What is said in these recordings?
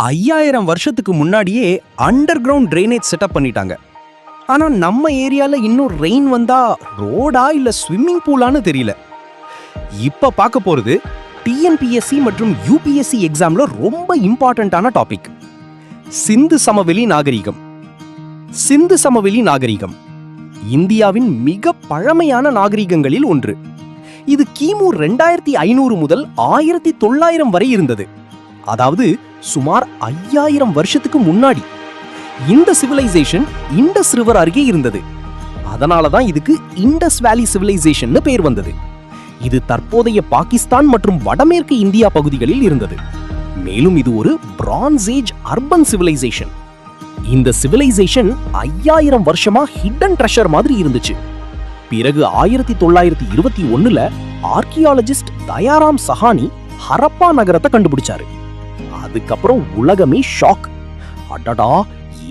5000 வருஷத்துக்கு முன்னாடியே under ground drainage setup பண்ணிட்டாங்க. ஆனா நம்ம ஏரியால இன்னும் ரெயின் வந்தா ரோடா இல்ல ஸ்விம்மிங் பூலான்னு தெரியல. இப்ப பார்க்க போறது டிஎன்பிஎஸ்சி மற்றும் யூபிஎஸ்சி எக்ஸாம்ல ரொம்ப இம்பார்ட்டன்டான டாபிக், சிந்து சமவெளி நாகரிகம். சிந்து சமவெளி நாகரிகம் இந்தியாவின் மிக பழமையான நாகரிகங்களில் ஒன்று. இது கிமு 2500 முதல் 1900 வரை இருந்தது. அதாவது சுமார் 5000 வருஷத்துக்கு முன்னாடி. இந்த சிவிலைசேஷன் இண்டஸ் ரிவர் அருகே இருந்தது. அதனால தான் இதுக்கு இண்டஸ் வேலி சிவிலைசேஷன் பேர் வந்தது. இது தற்போதைய பாகிஸ்தான் மற்றும் வடமேற்கு இந்தியா பகுதிகளில் இருந்தது. மேலும் இது ஒரு பிரான்ஸ் ஏஜ் அர்பன் சிவிலைசேஷன். இந்த சிவிலைசேஷன் 5000 வருஷமா ஹிடன் ட்ரெஷர் மாதிரி இருந்துச்சு. பிறகு 1921ல ஆர்கியாலஜிஸ்ட் தயாராம் சஹானி ஹரப்பா நகரத்தை கண்டுபிடிச்சாரு. அதுக்கப்புறம் உலகமே ஷாக். அடடா,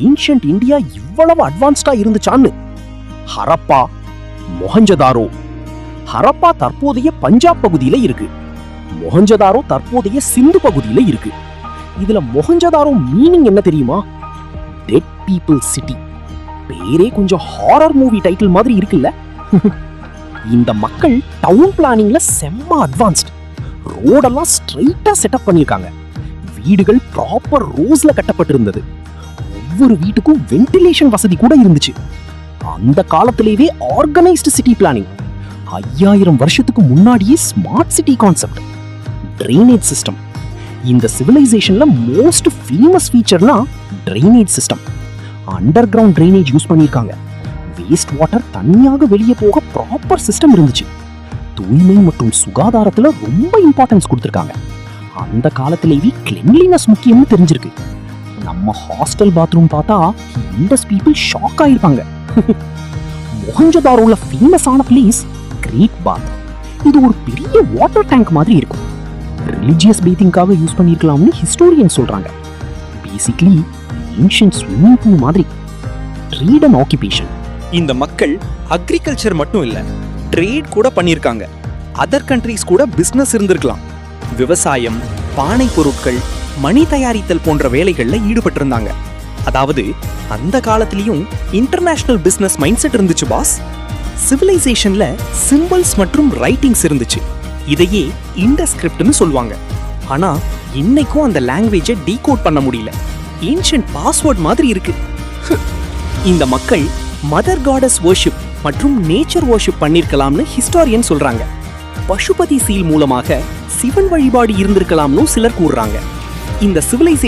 ஏன்ஷியன்ட் இந்தியா இவ்வளவு அட்வான்ஸ்டா இருந்துச்சான்னு. ஹரப்பா, மொஹஞ்சதாரோ. ஹரப்பா தற்போதைய பஞ்சாப் பகுதியில இருக்கு. மொஹஞ்சதாரோ தற்போதைய சிந்து பகுதியில இருக்கு. இதுல மொஹஞ்சதாரோ மீனிங் என்ன தெரியுமா? Dead people city. பேரே கொஞ்சம் ஹாரர் மூவி டைட்டில் மாதிரி இருக்குல்ல. இந்த மக்கள் டவுன் பிளானிங்ல செம்ம அட்வான்ஸ்ட். ரோடெல்லாம் ஸ்ட்ரைட்டா செட்டப் பண்ணிருக்காங்க. வீடுகள் ப்ராப்பர் ரோஸ்ல கட்டப்பட்டிருந்தது. ஒவ்வொரு வீட்டுக்கும் வென்டிலேஷன் வசதி கூட இருந்துச்சு. அந்த காலத்திலேயே ஆர்கனைஸ்டு சிட்டி பிளானிங். 5000 வருஷத்துக்கு முன்னாடியே smart city concept, drainage system. இந்த சிவிலைசேஷன்ல மோஸ்ட் ஃபேமஸ் ஃபீச்சர்னா drainage system. Underground drainage use பண்ணிருக்காங்க. வேஸ்ட் வாட்டர் தனியாக வெளியே போக ப்ராப்பர் சிஸ்டம் இருந்துச்சு. தூய்மை மற்றும் சுகாதாரத்துல ரொம்ப இம்பார்ட்டன்ஸ் கொடுத்திருக்காங்க. அந்த காலத்திலேயே கிளென்லினஸ் முக்கியம்னு தெரிஞ்சிருக்கு. நம்ம ஹாஸ்டல் பாத்ரூம் பார்த்தா இண்டஸ் பீப்புள் ஷாக் ஆயிருப்பாங்க. மொஹஞ்சதாரோல ஃபேமஸான பிளேஸ் கிரேட் பாத். இது ஒரு பெரிய வாட்டர் டேங்க் மாதிரி இருக்கும். ரிலிஜியஸ் பேத்திங்காக யூஸ் பண்ணிருக்கலாம்னு ஹிஸ்டோரியன் சொல்றாங்க. பேசிக்கலி ஏன்ஷியன்ட் ஸ்விம்மிங் பூல் மாதிரி. Trade and occupation. இந்த மக்கள் அக்ரிகல்ச்சர் மட்டும் இல்ல, ட்ரேட் கூட பண்ணிருக்காங்க. அதர் கண்ட்ரீஸ் கூட பிசினஸ் இருந்திருக்கலாம். விவசாயம், பானை பொருட்கள், மணி தயாரித்தல் போன்ற வேலைகள்ல ஈடுபட்டிருந்தாங்க. அதாவது அந்த காலத்திலயும் இன்டர்நேஷனல் பிசினஸ் மைண்ட் செட் இருந்துச்சு பாஸ். சிவிலைசேஷன்ல சிம்பிள்ஸ் மற்றும் ரைட்டிங்ஸ் இருந்துச்சு. இதையே இண்டஸ்கிரிப்ட்னு சொல்லுவாங்க. ஆனா இன்னைக்கும் அந்த லாங்குவேஜை டீகோட் பண்ண முடியல. ஏன்ஷியன்ட் பாஸ்வேர்ட் மாதிரி இருக்கு. இந்த மக்கள் மதர் காடஸ் வர்ஷிப் மற்றும் நேச்சர் வர்ஷிப் பண்ணிருக்கலாம்னு ஹிஸ்டாரியன் சொல்றாங்க. பசுபதி சீல் மூலமாக சிவன் வழிபாடு இருந்திருக்கலாம்னு சிலர் கூறுறாங்க. இந்த சிவிலைசேஷன்